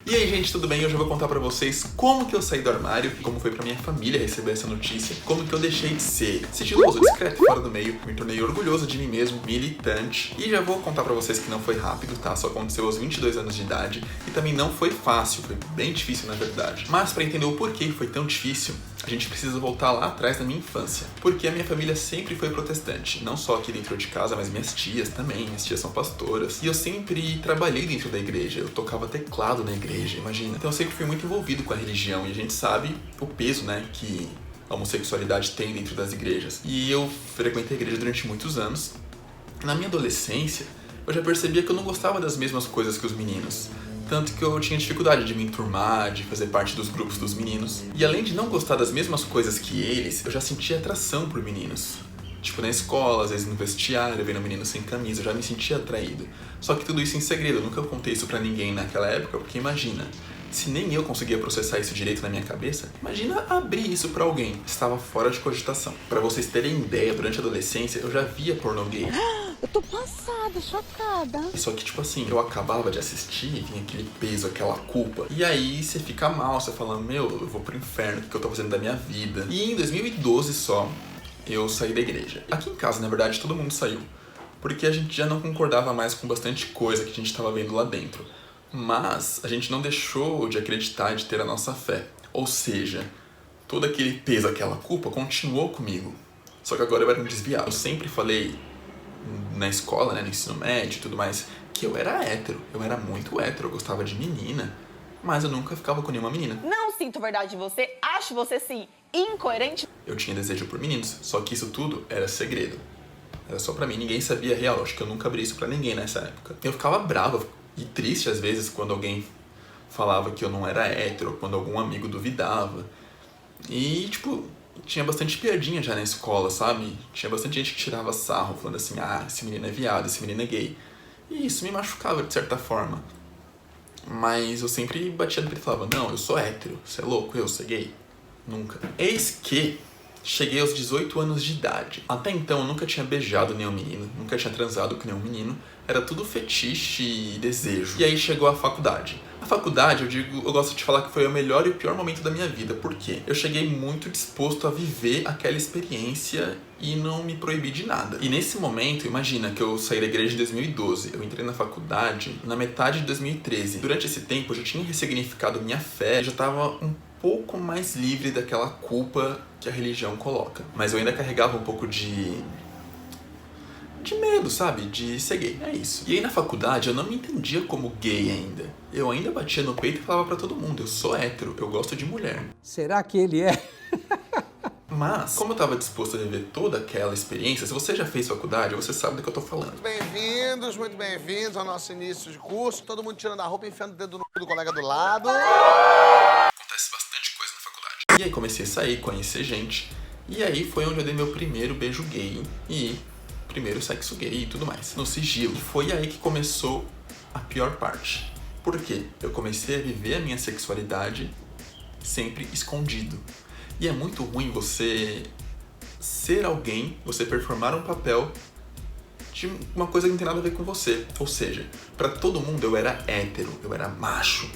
E aí, gente, tudo bem? Hoje eu vou contar pra vocês como que eu saí do armário, como foi pra minha família receber essa notícia, como que eu deixei de ser sigiloso, discreto, fora do meio, me tornei orgulhoso de mim mesmo, militante. E já vou contar pra vocês que não foi rápido, tá? Só aconteceu aos 22 anos de idade e também não foi fácil, foi bem difícil na verdade. Mas pra entender o porquê foi tão difícil, a gente precisa voltar lá atrás na minha infância. Porque a minha família sempre foi protestante, não só aqui dentro de casa, mas minhas tias também, minhas tias são pastoras. E eu sempre trabalhei dentro da igreja, eu tocava teclado na igreja, imagina. Então eu sempre fui muito envolvido com a religião e a gente sabe o peso, né, que a homossexualidade tem dentro das igrejas. E eu frequentei a igreja durante muitos anos. Na minha adolescência, eu já percebia que eu não gostava das mesmas coisas que os meninos. Tanto que eu tinha dificuldade de me enturmar, de fazer parte dos grupos dos meninos. E além de não gostar das mesmas coisas que eles, eu já sentia atração por meninos. Tipo, na escola, às vezes no vestiário, vendo menino sem camisa, eu já me sentia atraído. Só que tudo isso em segredo, eu nunca contei isso pra ninguém naquela época, porque imagina, se nem eu conseguia processar isso direito na minha cabeça, imagina abrir isso pra alguém. Estava fora de cogitação. Pra vocês terem ideia, durante a adolescência, eu já via pornô gay. Eu tô passada, chocada. Só que, tipo assim, eu acabava de assistir e vinha aquele peso, aquela culpa. E aí você fica mal, você fala, meu, eu vou pro inferno, o que eu tô fazendo da minha vida? E em 2012 só, eu saí da igreja. Aqui em casa, na verdade, todo mundo saiu. Porque a gente já não concordava mais com bastante coisa que a gente tava vendo lá dentro. Mas a gente não deixou de acreditar, de ter a nossa fé. Ou seja, todo aquele peso, aquela culpa continuou comigo. Só que agora eu era um desviado. Eu sempre falei na escola, né, no ensino médio e tudo mais, que eu era hétero. Eu era muito hétero, eu gostava de menina, mas eu nunca ficava com nenhuma menina. Não sinto verdade de você, acho você sim incoerente. Eu tinha desejo por meninos, só que isso tudo era segredo. Era só pra mim, ninguém sabia a real. Acho que eu nunca abri isso pra ninguém nessa época. Eu ficava bravo e triste às vezes quando alguém falava que eu não era hétero, quando algum amigo duvidava. E, tipo, tinha bastante piadinha já na escola, sabe? Tinha bastante gente que tirava sarro, falando assim, ah, esse menino é viado, esse menino é gay. E isso me machucava de certa forma. Mas eu sempre batia no peito e falava, não, eu sou hétero, você é louco, eu sou gay? Nunca. Eis que cheguei aos 18 anos de idade. Até então eu nunca tinha beijado nenhum menino, nunca tinha transado com nenhum menino. Era tudo fetiche e desejo. E aí chegou a faculdade. A faculdade, eu gosto de falar que foi o melhor e o pior momento da minha vida. Por quê? Eu cheguei muito disposto a viver aquela experiência e não me proibi de nada. E nesse momento, imagina que eu saí da igreja em 2012. Eu entrei na faculdade na metade de 2013. Durante esse tempo eu já tinha ressignificado minha fé, eu já estava um pouco mais livre daquela culpa que a religião coloca. Mas eu ainda carregava um pouco de medo, sabe? De ser gay. É isso. E aí na faculdade eu não me entendia como gay ainda. Eu ainda batia no peito e falava pra todo mundo, eu sou hétero, eu gosto de mulher. Será que ele é? Mas, como eu tava disposto a viver toda aquela experiência, se você já fez faculdade, você sabe do que eu tô falando. Muito bem-vindos ao nosso início de curso. Todo mundo tirando a roupa e enfiando o dedo no cu do colega do lado. Acontece bastante coisa na faculdade. E aí comecei a sair, conhecer gente. E aí foi onde eu dei meu primeiro beijo gay e primeiro sexo gay e tudo mais, no sigilo. E foi aí que começou a pior parte. Por quê? Eu comecei a viver a minha sexualidade sempre escondido. E é muito ruim você ser alguém, você performar um papel de uma coisa que não tem nada a ver com você. Ou seja, pra todo mundo eu era hétero, eu era macho.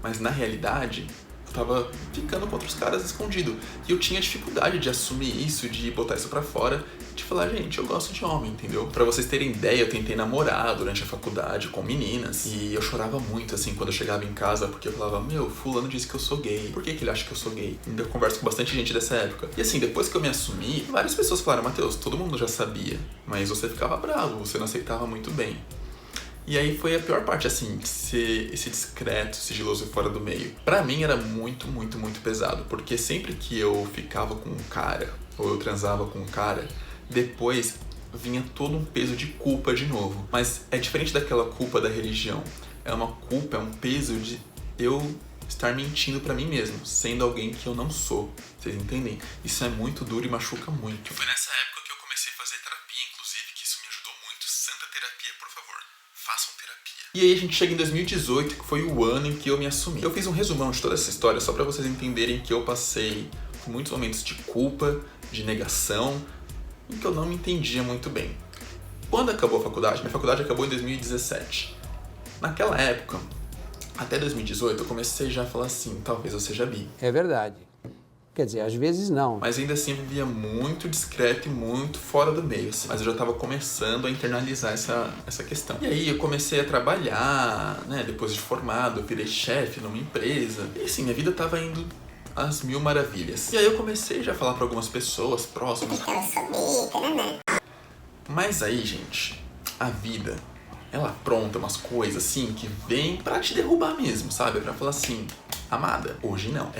Mas na realidade, eu tava ficando com outros caras escondido. E eu tinha dificuldade de assumir isso, de botar isso pra fora, de falar, gente, eu gosto de homem, entendeu? Pra vocês terem ideia, eu tentei namorar durante a faculdade com meninas. E eu chorava muito, assim, quando eu chegava em casa, porque eu falava, meu, fulano disse que eu sou gay. Por que ele acha que eu sou gay? Ainda eu converso com bastante gente dessa época. E assim, depois que eu me assumi, várias pessoas falaram, Matheus, todo mundo já sabia. Mas você ficava bravo, você não aceitava muito bem. E aí foi a pior parte, assim, ser esse discreto, sigiloso e fora do meio. Pra mim era muito, muito, muito pesado, porque sempre que eu ficava com um cara, ou eu transava com um cara, depois vinha todo um peso de culpa de novo. Mas é diferente daquela culpa da religião. É uma culpa, é um peso de eu estar mentindo pra mim mesmo, sendo alguém que eu não sou. Vocês entendem? Isso é muito duro e machuca muito. Foi nessa época que eu comecei a fazer terapia, inclusive, que isso me ajudou muito. Santa terapia, por favor. Façam terapia. E aí a gente chega em 2018, que foi o ano em que eu me assumi. Eu fiz um resumão de toda essa história só pra vocês entenderem que eu passei por muitos momentos de culpa, de negação, em que eu não me entendia muito bem. Quando acabou a faculdade, minha faculdade acabou em 2017. Naquela época, Até 2018 eu comecei já a falar assim, talvez eu seja bi. É verdade. Quer dizer, às vezes não. Mas ainda assim eu vivia muito discreto e muito fora do meio, assim. Mas eu já estava começando a internalizar essa questão. E aí eu comecei a trabalhar, né? Depois de formado, eu virei chefe numa empresa. E assim, minha vida estava indo às mil maravilhas. E aí eu comecei já a falar para algumas pessoas próximas. Mas aí, gente, a vida, ela apronta umas coisas assim que vem pra te derrubar mesmo, sabe? Pra falar assim, amada, hoje não.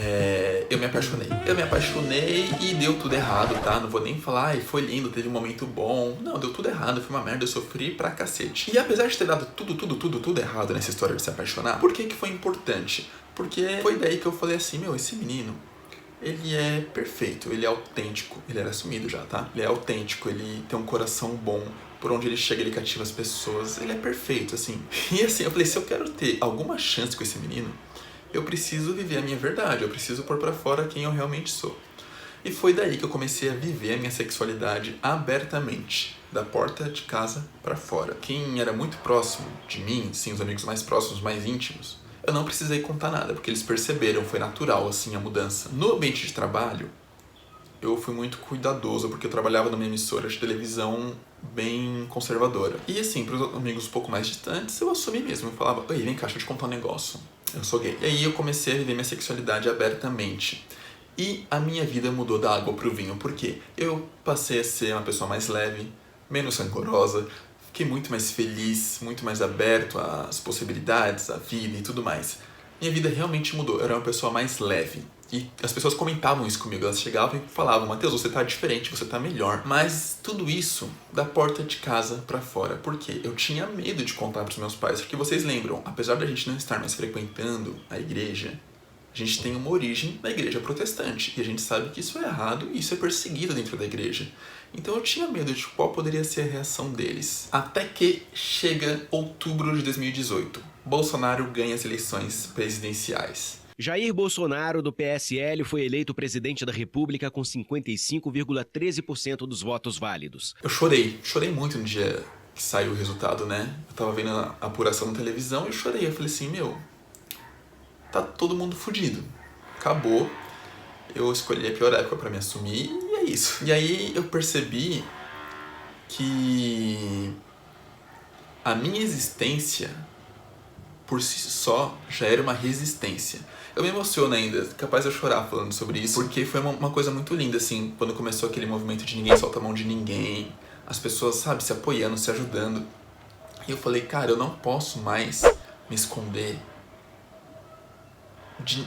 Eu me apaixonei e deu tudo errado, tá? Não vou nem falar, ai, foi lindo, teve um momento bom. Não, deu tudo errado, foi uma merda, eu sofri pra cacete. E apesar de ter dado tudo errado nessa história de se apaixonar, por que foi importante? Porque foi daí que eu falei assim, meu, esse menino, ele é perfeito, ele é autêntico, ele era assumido já, tá? Ele é autêntico, ele tem um coração bom, por onde ele chega ele cativa as pessoas, ele é perfeito, assim. E assim, eu falei, se eu quero ter alguma chance com esse menino, eu preciso viver a minha verdade, eu preciso pôr pra fora quem eu realmente sou. E foi daí que eu comecei a viver a minha sexualidade abertamente, da porta de casa pra fora. Quem era muito próximo de mim, sim, os amigos mais próximos, mais íntimos, eu não precisei contar nada, porque eles perceberam, foi natural, assim, a mudança. No ambiente de trabalho, eu fui muito cuidadoso, porque eu trabalhava numa emissora de televisão bem conservadora. E assim, pros amigos um pouco mais distantes, eu assumi mesmo. Eu falava, oi, vem cá, deixa eu te contar um negócio. Eu sou gay. E aí eu comecei a viver minha sexualidade abertamente. E a minha vida mudou da água pro vinho, porque eu passei a ser uma pessoa mais leve, menos rancorosa, fiquei muito mais feliz, muito mais aberto às possibilidades, à vida e tudo mais. Minha vida realmente mudou, eu era uma pessoa mais leve. E as pessoas comentavam isso comigo, elas chegavam e falavam, Matheus, você tá diferente, você tá melhor. Mas tudo isso da porta de casa pra fora. Por quê? Eu tinha medo de contar pros meus pais, porque vocês lembram, apesar da gente não estar mais frequentando a igreja, a gente tem uma origem da igreja protestante, e a gente sabe que isso é errado e isso é perseguido dentro da igreja. Então eu tinha medo de qual poderia ser a reação deles. Até que chega outubro de 2018. Bolsonaro ganha as eleições presidenciais. Jair Bolsonaro, do PSL, foi eleito presidente da República com 55,13% dos votos válidos. Eu chorei muito no dia que saiu o resultado, né? Eu tava vendo a apuração na televisão e eu chorei. Eu falei assim, meu, tá todo mundo fudido. Acabou. Eu escolhi a pior época pra me assumir e é isso. E aí eu percebi que a minha existência, por si só, já era uma resistência. Eu me emociono ainda, capaz de eu chorar falando sobre isso, porque foi uma coisa muito linda, assim, quando começou aquele movimento de ninguém solta a mão de ninguém, as pessoas, sabe, se apoiando, se ajudando. E eu falei, cara, eu não posso mais me esconder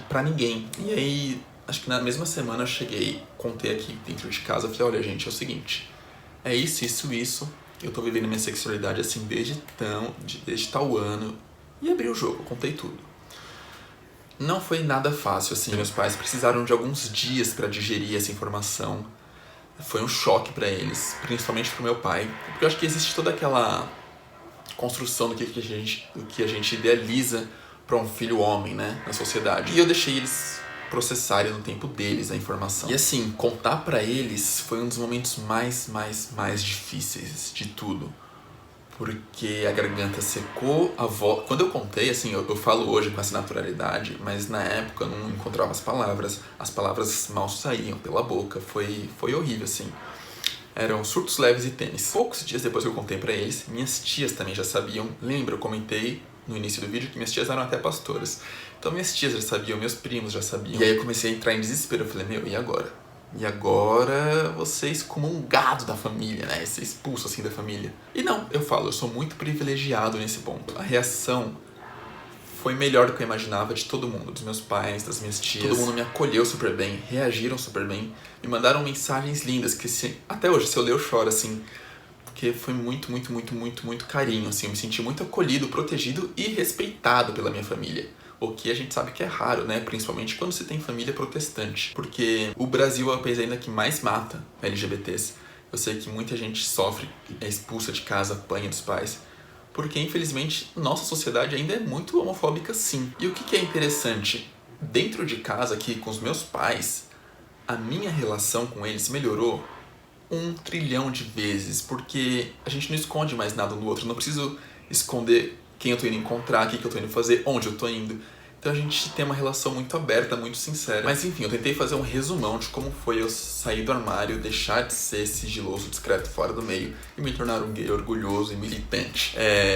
pra ninguém. E aí, acho que na mesma semana eu cheguei, contei aqui dentro de casa, falei, olha gente, é o seguinte, é isso, eu tô vivendo minha sexualidade assim desde tal ano, e abri o jogo, contei tudo. Não foi nada fácil, assim, meus pais precisaram de alguns dias pra digerir essa informação, foi um choque pra eles, principalmente pro meu pai, porque eu acho que existe toda aquela construção do que a gente idealiza pra um filho homem, né, na sociedade. E eu deixei eles processarem no tempo deles a informação. E assim, contar pra eles foi um dos momentos mais difíceis de tudo. Porque a garganta secou, a voz... Quando eu contei, assim, eu falo hoje com essa naturalidade, mas na época eu não encontrava as palavras mal saíam pela boca, foi horrível, assim. Eram surtos leves e tênis. Poucos dias depois que eu contei pra eles, minhas tias também já sabiam. Lembra, eu comentei no início do vídeo que minhas tias eram até pastoras. Então minhas tias já sabiam, meus primos já sabiam. E aí eu comecei a entrar em desespero. Eu falei, meu, e agora? E agora você excomungado da família, né? Você expulso assim da família. E não, eu falo, eu sou muito privilegiado nesse ponto. A reação foi melhor do que eu imaginava de todo mundo, dos meus pais, das minhas tias. Todo mundo me acolheu super bem, reagiram super bem, me mandaram mensagens lindas que até hoje, se eu ler, eu choro, assim, porque foi muito carinho, assim, eu me senti muito acolhido, protegido e respeitado pela minha família. O que a gente sabe que é raro, né? Principalmente quando se tem família protestante. Porque o Brasil é o país ainda que mais mata LGBTs. Eu sei que muita gente sofre, é expulsa de casa, apanha dos pais. Porque, infelizmente, nossa sociedade ainda é muito homofóbica, sim. E o que é interessante? Dentro de casa, aqui com os meus pais, a minha relação com eles melhorou 1 trilhão de vezes. Porque a gente não esconde mais nada um do outro. Eu não preciso esconder quem eu tô indo encontrar, o que eu tô indo fazer, onde eu tô indo. Então a gente tem uma relação muito aberta, muito sincera. Mas enfim, eu tentei fazer um resumão de como foi eu sair do armário, deixar de ser sigiloso, discreto, fora do meio e me tornar um gay orgulhoso e militante.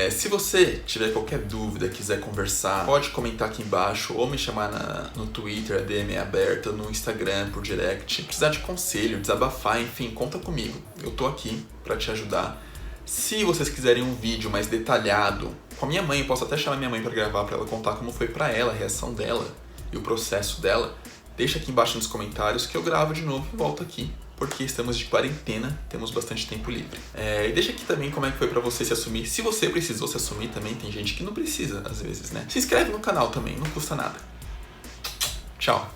Se você tiver qualquer dúvida, quiser conversar, pode comentar aqui embaixo ou me chamar no Twitter, a DM é aberta, no Instagram, por direct. Se precisar de conselho, desabafar, enfim, conta comigo. Eu tô aqui pra te ajudar. Se vocês quiserem um vídeo mais detalhado com a minha mãe, eu posso até chamar minha mãe pra gravar, pra ela contar como foi pra ela, a reação dela e o processo dela, deixa aqui embaixo nos comentários que eu gravo de novo e volto aqui, porque estamos de quarentena, temos bastante tempo livre. E deixa aqui também como é que foi pra você se assumir, se você precisou se assumir também, tem gente que não precisa às vezes, né? Se inscreve no canal também, não custa nada. Tchau!